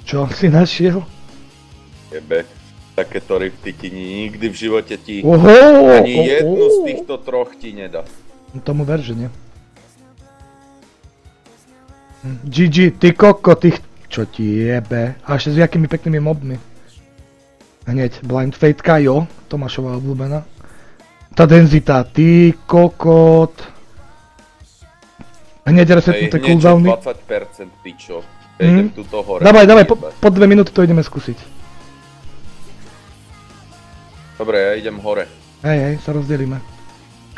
Čo si našiel? Jebe, takéto rifty ti nikdy v živote ti ani Oho, jednu z týchto troch ti nedá. Tomu ver, že nie. GG, ty koko, ty... Čo ti jebe? A ešte s jakými peknými mobmi. Hneď, Blind Fate Kajo, Tomášová obľúbená. Tá denzita, ty kokot. Hneď resetnuté cooldowny. Hneď 20%, pičo. Ja idem tuto hore. Dávaj, po 2 minúty to ideme skúsiť. Dobre, ja idem hore. Hej, sa rozdelíme.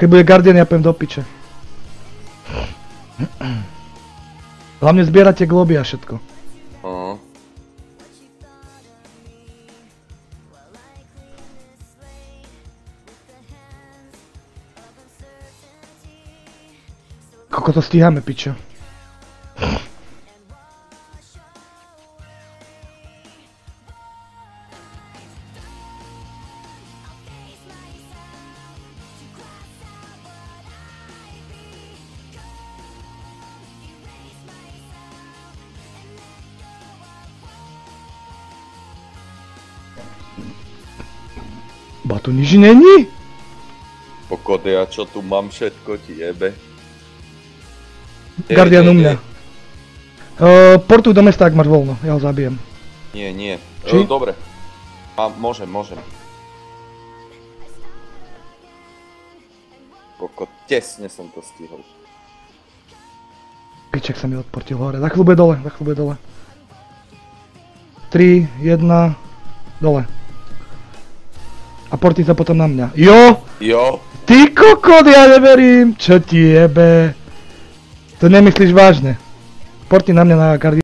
Keď bude Guardian, ja pôjdem do piče. Hlavne zbierate globy a všetko. Koľko to stíhame, pičo? Ba tu nič není? Pokode, ja čo tu mám všetko ti jebe. Guardian u mňa. Portuj do mesta, ak máš voľno, ja ho zabijem. Nie. Či? Dobre. Môžem. Koko, tesne som to stihol. Piček sa mi odportil hore, za chvíľu bude dole. 3, 1, dole. A portí sa potom na mňa. Jo! Ty kokot, ja neverím! Čo ti jebe? To nemyslíš vážne. Portí na mňa na Guardian.